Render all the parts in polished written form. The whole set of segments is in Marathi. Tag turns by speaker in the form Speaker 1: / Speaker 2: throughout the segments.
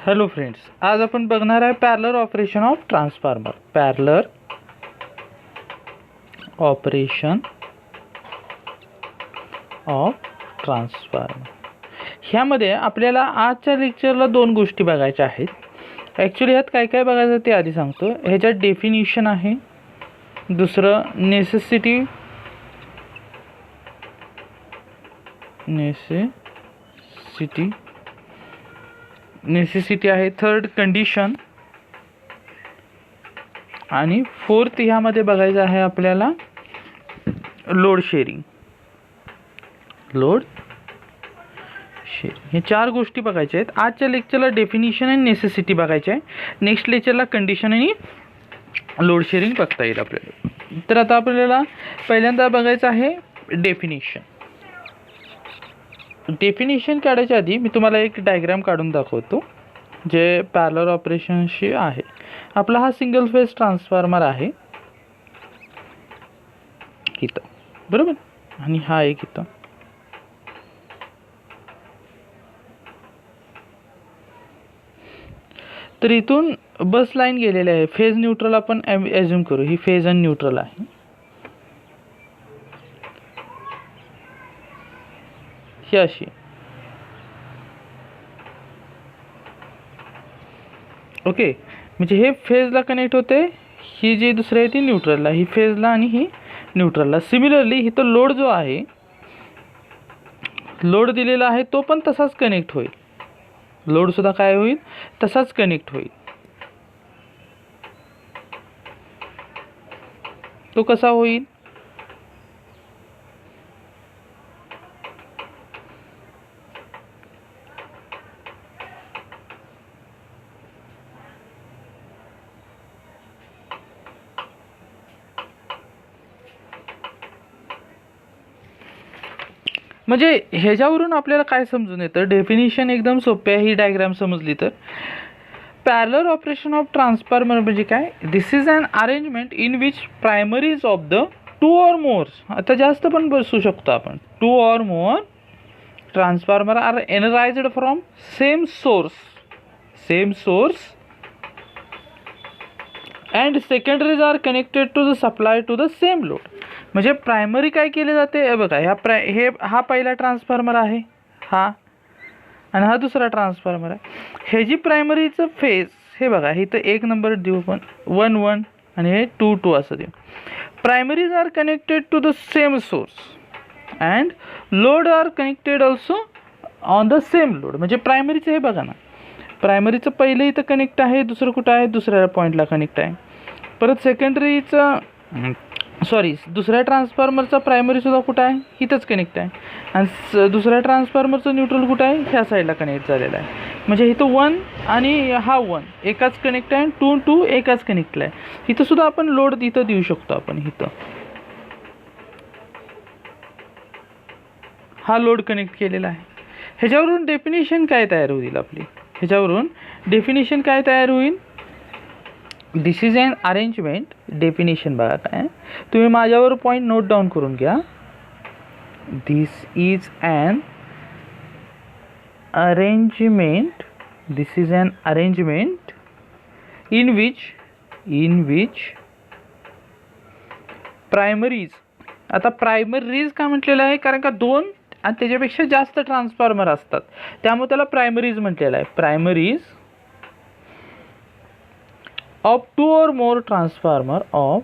Speaker 1: हॅलो फ्रेंड्स, आज आपण बघणार आहे parallel operation of transformer. Parallel operation of transformer ह्यामध्ये आपल्याला आजच्या लेक्चरला दोन गोष्टी बघायच्या आहेत. ॲक्च्युली ह्यात काय काय बघायचं ते आधी सांगतो. ह्याच्यात डेफिनिशन आहे, दुसरं नेसेसिटी आहे, थर्ड कंडिशन आणि फोर्थ ह्यामध्ये बघायचं आहे आपल्याला लोड शेअरिंग. हे चार गोष्टी बघायच्या आहेत. आजच्या लेक्चरला डेफिनिशन आणि नेसेसिटी बघायचे आहे. नेक्स्ट लेक्चरला कंडिशन आणि लोड शेअरिंग बघता येईल आपल्याला. तर आता आपल्याला पहिल्यांदा बघायचं आहे डेफिनिशन काढायच्या आधी मी तुम्हाला एक डायग्राम काढून दाखवतो जे पॅरलर ऑपरेशनशी आहे. आपला हा सिंगल फेज ट्रान्सफॉर्मर आहे इथं, बरोबर, आणि हा एक इथं. तर इथून बस लाईन गेलेली आहे. फेज न्यूट्रल आपण ॲज्युम करू, ही फेज आणि न्यूट्रल आहे. ही अशी, ओके, म्हणजे हे फेजला कनेक्ट होते, ही जी दुसरी आहे ती न्यूट्रलला, ही फेजला आणि ही न्यूट्रलला. सिमिलरली इथं लोड जो आहे, लोड दिलेला आहे तो पण तसाच कनेक्ट होईल. लोडसुद्धा काय होईल, तसाच कनेक्ट होईल. तो कसा होईल, म्हणजे ह्याच्यावरून आपल्याला काय समजून येतं, डेफिनिशन एकदम सोपे आहे. ही डायग्राम समजली तर पॅरलर ऑपरेशन ऑफ ट्रान्सफॉर्मर म्हणजे काय, this is an arrangement in which primaries of the two or more, आता जास्त पण बसू शकतो आपण, two or more transformer are energized from same source and secondaries are connected to the supply to the same load. म्हणजे प्रायमरी काय केले जाते, बघा हा पहिला ट्रान्सफॉर्मर आहे, हा, आणि हा दुसरा ट्रान्सफॉर्मर आहे. हे जी प्रायमरीचं फेज, हे बघा इथं एक नंबर देऊ पण 1 1 आणि हे 2 2 असं देऊ. Primaries are connected to the same source and load are connected also on the same load. म्हणजे प्रायमरीचं हे बघा ना, प्रायमरीचं पहिलं इथं कनेक्ट आहे, दुसरं कुठं आहे, दुसऱ्या पॉईंटला कनेक्ट आहे. परत सेकंडरीचं दुसऱ्या ट्रान्सफॉर्मरचा प्रायमरीसुद्धा कुठं आहे, इथंच कनेक्ट आहे, आणि दुसऱ्या ट्रान्सफॉर्मरचं न्यूट्रल कुठं आहे, ह्या साईडला कनेक्ट झालेला आहे. म्हणजे इथं 1 आणि हा 1 एकाच कनेक्ट आहे, 2 2 एकाच कनेक्टला आहे. इथं सुद्धा आपण लोड इथं देऊ शकतो. आपण इथं हा लोड कनेक्ट केलेला आहे. ह्याच्यावरून डेफिनेशन काय तयार होईल आपली, this is an arrangement. Definition बघा काय, तुम्ही माझ्यावर पॉईंट नोट डाऊन करून घ्या. This is an arrangement in which primaries, आता प्रायमरीज का म्हटलेलं आहे, कारण का 2 आणि त्याच्यापेक्षा जास्त ट्रान्सफॉर्मर असतात, त्यामुळे त्याला प्रायमरीज म्हटलेलं आहे. Primaries of two or more transformer are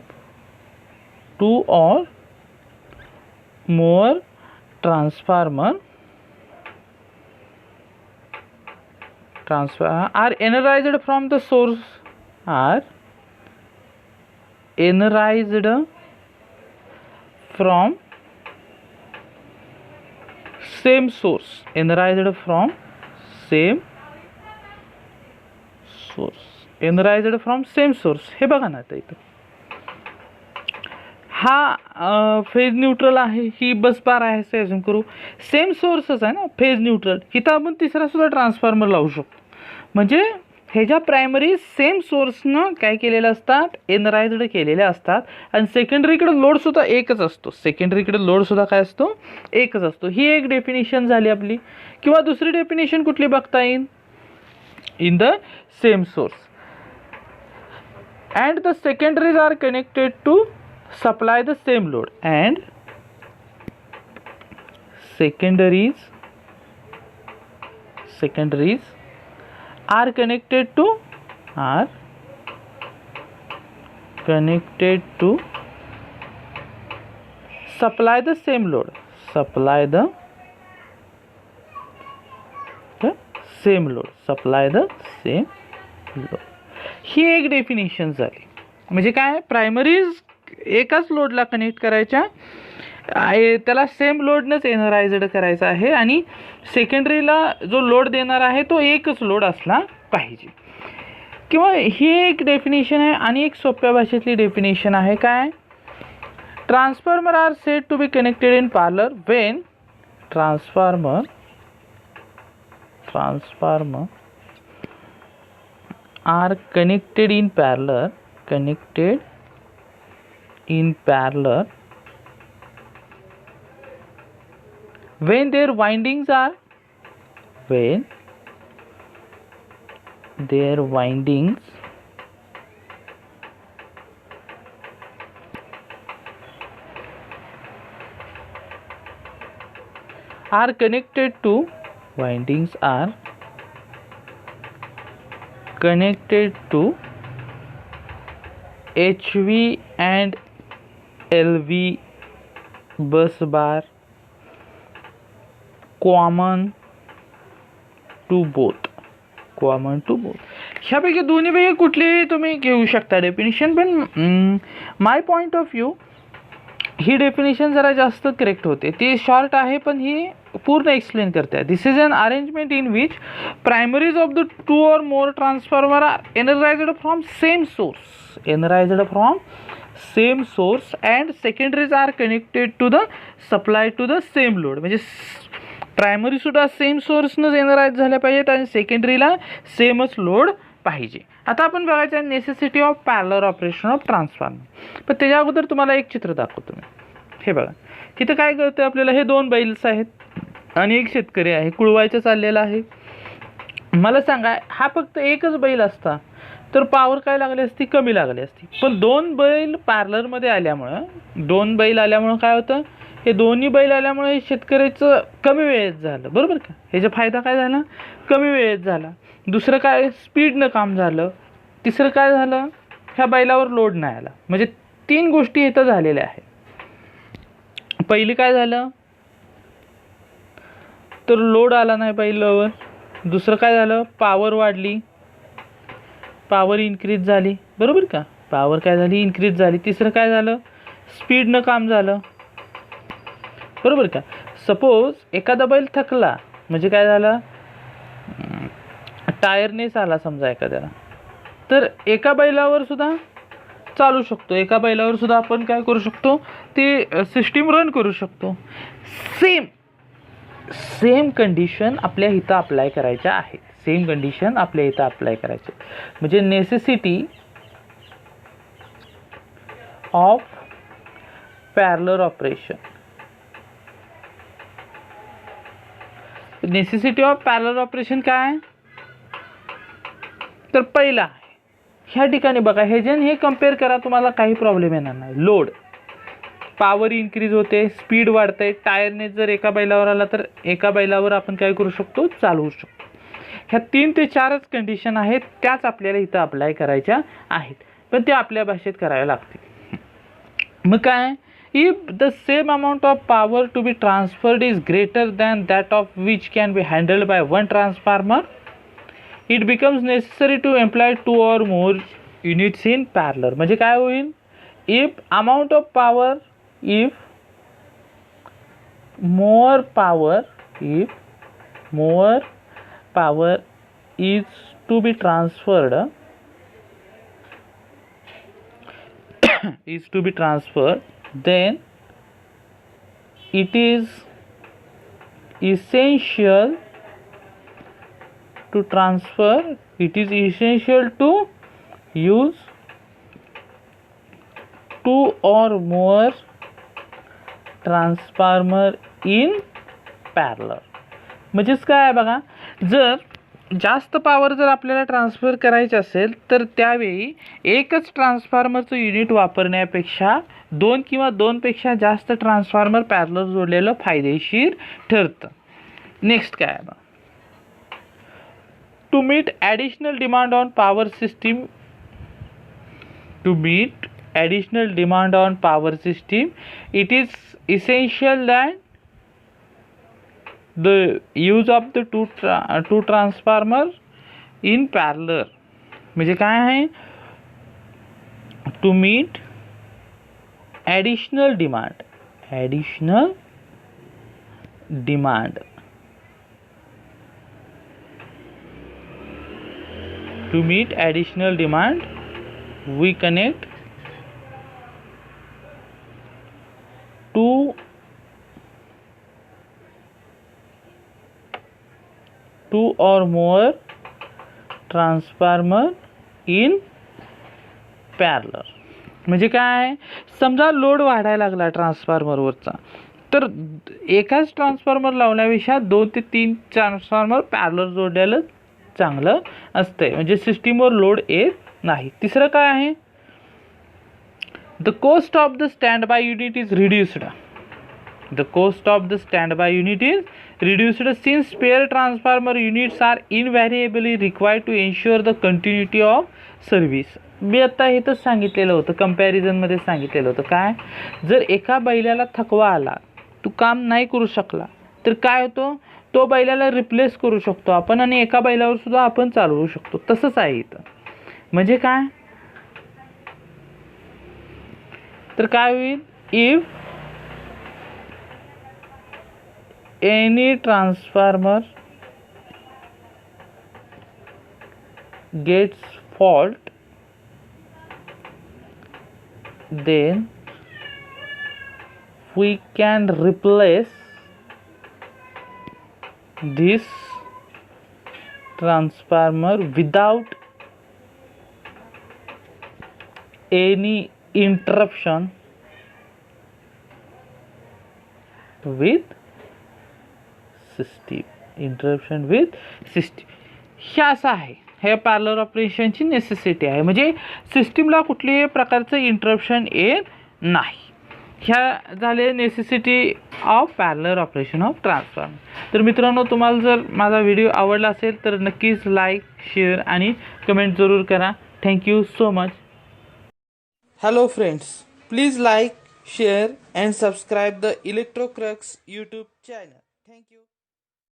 Speaker 1: energized from the source, same source. energized from same source. हे बघा ना, आता इथं हा फेज न्यूट्रल आहे, ही बस बार आहे असं ॲज्युम करू. सेम सोर्सच आहे ना, फेज न्यूट्रल. इथं आपण तिसरा सुद्धा ट्रान्सफॉर्मर लावू शकतो. म्हणजे ह्याच्या प्रायमरी सेम सोर्सनं काय केलेलं असतात, एनराइज्ड केलेल्या असतात, आणि सेकंडरीकडे लोडसुद्धा एकच असतो. काय असतो, एकच असतो. ही एक डेफिनेशन झाली आपली. किंवा दुसरी डेफिनेशन कुठली बघता येईल, in the same source, and the secondaries are connected to supply the same load, and secondaries are connected to supply the same load, ही एक डेफिनेशन झाली. म्हणजे काय, प्रायमरीज एकाच लोडला कनेक्ट करायच्या, त्याला सेम लोडनंच एनरायझड करायचं आहे, आणि सेकंडरीला जो लोड देणार आहे तो एकच लोड असला पाहिजे. किंवा ही एक डेफिनेशन आहे. आणि एक सोप्या भाषेतली डेफिनेशन आहे काय, transformer are said to be connected in parallel when transformer are connected in parallel when their windings are connected to HV and LV bus bar common to both. ह्यापैकी दोन्हीपैकी कुठलीही तुम्ही घेऊ शकता डेफिनेशन, पण माय पॉईंट ऑफ व्ह्यू ही डेफिनेशन जरा जास्त करेक्ट होते. ती शॉर्ट आहे पण ही पूर्ण एक्सप्लेन करते. This is an arrangement in which primaries of the two or more transformer are energized from same source and secondaries are connected to the supply to the same load. म्हणजे प्रायमरी सुद्धा सेम सोर्सनंच एनर्जाइज झाल्या पाहिजेत आणि सेकंडरीला सेमच लोड पाहिजे. आता आपण बघायचं necessity of parallel operation of transformer. पण त्याच्या अगोदर तुम्हाला एक चित्र दाखवतो मी. हे बघा, तिथं काय कळतं आपल्याला, हे दोन बैल्स आहेत आणि एक शेतकरी आहे, कुळवायचं चाललेलं आहे. मला सांगा, हा फक्त एकच बैल असता तर पॉवर काय लागली असती, कमी लागली असती. पण दोन बैल पॅरलरमध्ये आल्यामुळं काय होतं, हे दोन्ही बैल आल्यामुळे शेतकऱ्याचं कमी वेळेत झालं, बरोबर का. ह्याचा फायदा काय झाला, कमी वेळेत झाला. दुसरं काय, स्पीडनं काम झालं. तिसरं काय झालं, ह्या बैलावर लोड नाही आला. म्हणजे 3 गोष्टी इथं झालेल्या आहेत. पहिली काय झालं तर लोड आला नाही बैलावर. दुसरं काय झालं, पॉवर वाढली, पॉवर इन्क्रीज झाली, बरोबर का. पॉवर काय झाली, इन्क्रीज झाली. तिसरं काय झालं, स्पीडनं काम झालं, बरोबर का. सपोज एखादा बैल थकला म्हणजे काय झालं, टायरनेस आला समजा एखाद्याला, तर एका बैलावर सुद्धा चालू शकतो, एका बैलावर सुद्धा आपण काय करू शकतो, ते सिस्टीम रन करू शकतो. सेम कंडिशन आपल्या इथं अप्लाय करायच्या आहेत. म्हणजे नेसेसिटी ऑफ पॅरलल ऑपरेशन. काय तर पहिला आहे, ह्या ठिकाणी बघा, हे कम्पेअर करा, तुम्हाला काही प्रॉब्लेम येणार नाही. लोड, पॉवर इन्क्रीज होते, स्पीड वाढते. टायरने जर एका बैलावर आला तर एका बैलावर आपण काय करू शकतो, चालवू शकतो. ह्या 3 ते 4च कंडिशन आहेत, त्याच आपल्याला इथं अप्लाय करायच्या आहेत, पण ते आपल्या भाषेत कराव्या लागतील. मग काय, if the same amount of power to be transferred is greater than that of which can be handled by one transformer, it becomes necessary to employ 2 or more units in parallel. म्हणजे काय होईल, if amount of power, if more power is to be transferred then it is essential to use 2 or more transformer in parallel. म्हणजेच काय आहे बघा, जर जास्त पॉवर जर आपल्याला ट्रान्सफर करायची असेल तर त्यावेळी एकच ट्रान्सफॉर्मरचं युनिट वापरण्यापेक्षा 2 किंवा 2पेक्षा जास्त ट्रान्सफॉर्मर पॅरलल जोडलेलं फायदेशीर ठरतं. नेक्स्ट काय आहे, to meet additional demand on power system, to meet additional demand on power system, it is essential that the use of the two transformer in parallel. म्हणजे काय आहे, to meet additional demand to meet additional demand we connect two or more transformer in parallel. म्हणजे काय, समजा लोड वाढायला लागला ट्रान्सफॉर्मरवरचा, तर एकाच ट्रान्सफॉर्मर लावण्यापेक्षा 2 ते 3 ट्रान्सफॉर्मर पॅरलल जोडलेलं चांगलं असतंय, म्हणजे सिस्टीमवर लोड येत नाही. तिसरं काय आहे, the cost of the stand by unit is reduced. The cost of the standby unit is reduced since spare transformer units are invariably required to ensure the continuity of service. मी आता हे तर सांगितलेलं होतं, कंपॅरिझनमध्ये सांगितलेलं होतं. काय, जर एका बैलाला थकवा आला, तो काम नाही करू शकला, तर काय होतो, तो बैलाला रिप्लेस करू शकतो आपण आणि एका बैलावर सुद्धा आपण चालवू शकतो. तसंच आहे इथं. म्हणजे काय, तर काय होईल, if any transformer gets fault, then we can replace this transformer without any interruption with system. हे असं आहे, हे पॅरलल ऑपरेशनची नेसेसिटी आहे. म्हणजे सिस्टीमला कुठल्याही प्रकारचं इंटरप्शन येत नाही. ह्या झाले necessity of parallel operation of transformer. तर मित्रांनो, तुम्हाला जर माझा व्हिडिओ आवडला असेल तर नक्कीच लाईक, शेअर आणि कमेंट जरूर करा. Thank you so much. Hello friends, please like, share and subscribe the Electrocrux YouTube channel. Thank you.